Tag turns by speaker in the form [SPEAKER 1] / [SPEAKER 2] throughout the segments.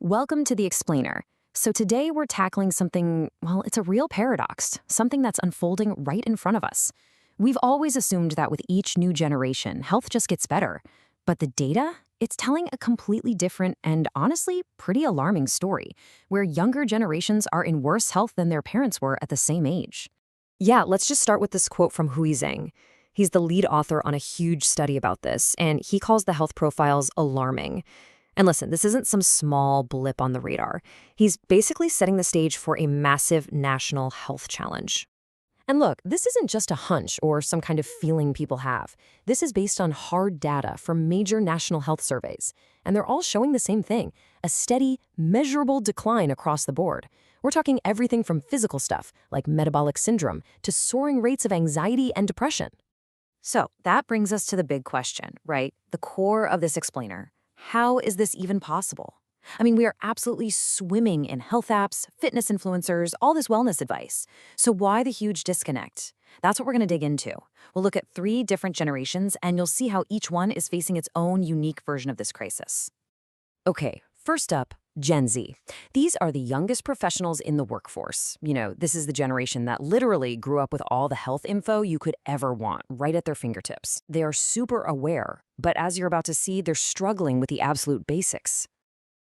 [SPEAKER 1] Welcome to the Explainer. So today we're tackling something, well, it's a real paradox, something that's unfolding right in front of us. We've always assumed that with each new generation, health just gets better. But the data, it's telling a completely different and honestly pretty alarming story, where younger generations are in worse health than their parents were at the same age.
[SPEAKER 2] Yeah, let's just start with this quote from Hui Zhang. He's the lead author on a huge study about this, and he calls the health profiles alarming. And listen, this isn't some small blip on the radar. He's basically setting the stage for a massive national health challenge.
[SPEAKER 1] And look, this isn't just a hunch or some kind of feeling people have. This is based on hard data from major national health surveys. And they're all showing the same thing, a steady, measurable decline across the board. We're talking everything from physical stuff, like metabolic syndrome, to soaring rates of anxiety and depression. So that brings us to the big question, right? The core of this explainer. How is this even possible? I mean, we are absolutely swimming in health apps, fitness influencers, all this wellness advice. So why the huge disconnect? That's what we're going to dig into. We'll look at 3 different generations, and you'll see how each one is facing its own unique version of this crisis. Okay, first up, Gen Z. These are the youngest professionals in the workforce. This is the generation that literally grew up with all the health info you could ever want right at their fingertips. They are super aware, but as you're about to see, they're struggling with the absolute basics.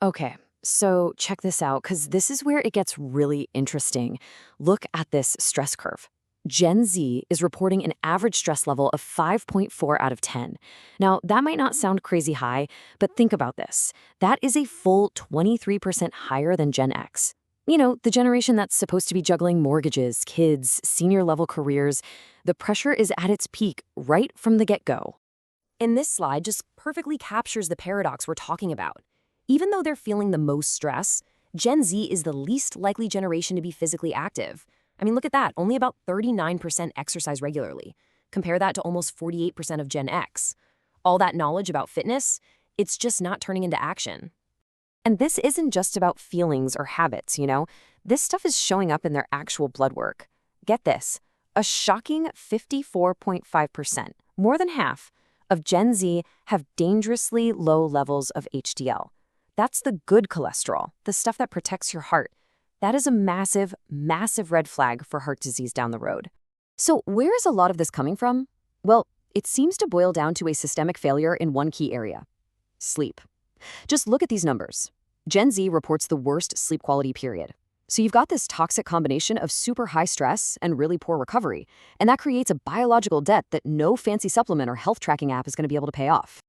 [SPEAKER 1] Okay, so check this out, because this is where it gets really interesting. Look at this stress curve. Gen Z is reporting an average stress level of 5.4 out of 10. Now, that might not sound crazy high, but think about this. That is a full 23% higher than Gen X. The generation that's supposed to be juggling mortgages, kids, senior-level careers. The pressure is at its peak right from the get-go. And this slide just perfectly captures the paradox we're talking about. Even though they're feeling the most stress, Gen Z is the least likely generation to be physically active. I mean, look at that. Only about 39% exercise regularly. Compare that to almost 48% of Gen X. All that knowledge about fitness, it's just not turning into action. And this isn't just about feelings or habits, This stuff is showing up in their actual blood work. Get this, a shocking 54.5%, more than half, of Gen Z have dangerously low levels of HDL. That's the good cholesterol, the stuff that protects your heart. That is a massive, massive red flag for heart disease down the road. So where is a lot of this coming from? Well, it seems to boil down to a systemic failure in one key area: sleep. Just look at these numbers. Gen Z reports the worst sleep quality period. So you've got this toxic combination of super high stress and really poor recovery, and that creates a biological debt that no fancy supplement or health tracking app is going to be able to pay off.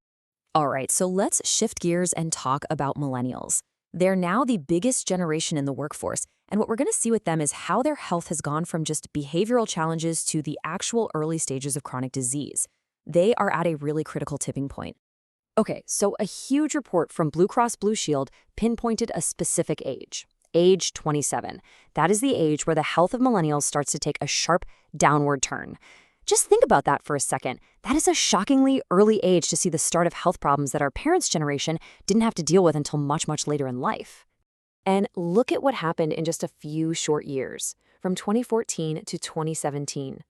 [SPEAKER 1] All right, so let's shift gears and talk about millennials. They're now the biggest generation in the workforce, and what we're going to see with them is how their health has gone from just behavioral challenges to the actual early stages of chronic disease. They are at a really critical tipping point. Okay, so a huge report from Blue Cross Blue Shield pinpointed a specific age 27. That is the age where the health of millennials starts to take a sharp downward turn. Just think about that for a second. That is a shockingly early age to see the start of health problems that our parents' generation didn't have to deal with until much, much later in life. And look at what happened in just a few short years, from 2014 to 2017.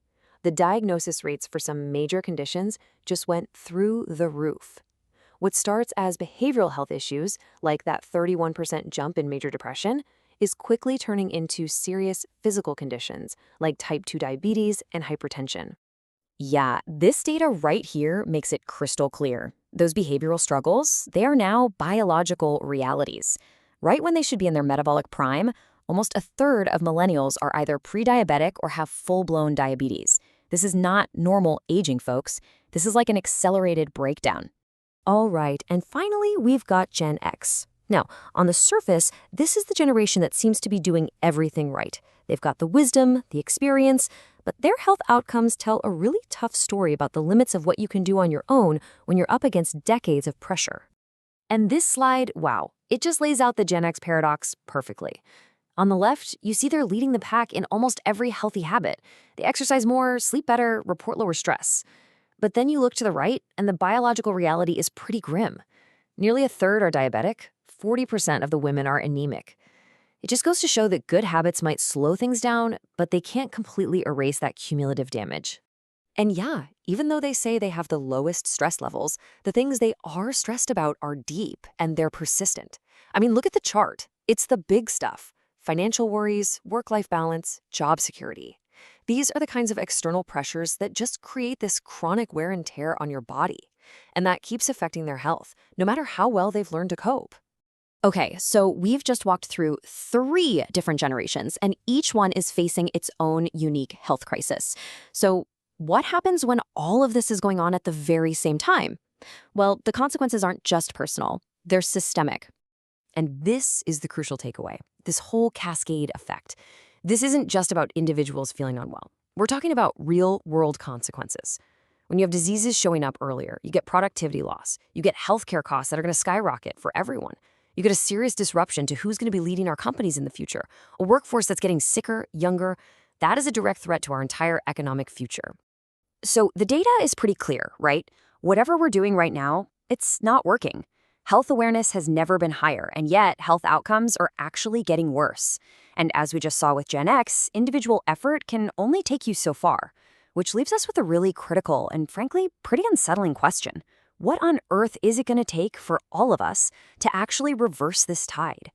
[SPEAKER 1] The diagnosis rates for some major conditions just went through the roof. What starts as behavioral health issues, like that 31% jump in major depression, is quickly turning into serious physical conditions, like type 2 diabetes and hypertension. Yeah, this data right here makes it crystal clear. Those behavioral struggles, they are now biological realities. Right when they should be in their metabolic prime, almost a third of millennials are either pre-diabetic or have full-blown diabetes. This is not normal aging, folks. This is like an accelerated breakdown. All right, and finally, we've got Gen X. Now, on the surface, this is the generation that seems to be doing everything right. They've got the wisdom, the experience, but their health outcomes tell a really tough story about the limits of what you can do on your own when you're up against decades of pressure. And this slide, wow, it just lays out the Gen X paradox perfectly. On the left, you see they're leading the pack in almost every healthy habit. They exercise more, sleep better, report lower stress. But then you look to the right, and the biological reality is pretty grim. Nearly a third are diabetic, 40% of the women are anemic. It just goes to show that good habits might slow things down, but they can't completely erase that cumulative damage. And yeah, even though they say they have the lowest stress levels, the things they are stressed about are deep and they're persistent. I mean, look at the chart. It's the big stuff: financial worries, work-life balance, job security. These are the kinds of external pressures that just create this chronic wear and tear on your body. And that keeps affecting their health, no matter how well they've learned to cope.
[SPEAKER 2] Okay, so we've just walked through 3 different generations, and each one is facing its own unique health crisis. So, what happens when all of this is going on at the very same time? Well, the consequences aren't just personal, they're systemic.
[SPEAKER 1] And this is the crucial takeaway: this whole cascade effect. This isn't just about individuals feeling unwell. We're talking about real-world consequences. When you have diseases showing up earlier, you get productivity loss. You get healthcare costs that are going to skyrocket for everyone. You get a serious disruption to who's going to be leading our companies in the future. A workforce that's getting sicker, younger. That is a direct threat to our entire economic future.
[SPEAKER 2] So, the data is pretty clear, right? Whatever we're doing right now, it's not working. Health awareness has never been higher, and yet health outcomes are actually getting worse. And as we just saw with Gen X, individual effort can only take you so far, which leaves us with a really critical and frankly pretty unsettling question. What on earth is it going to take for all of us to actually reverse this tide?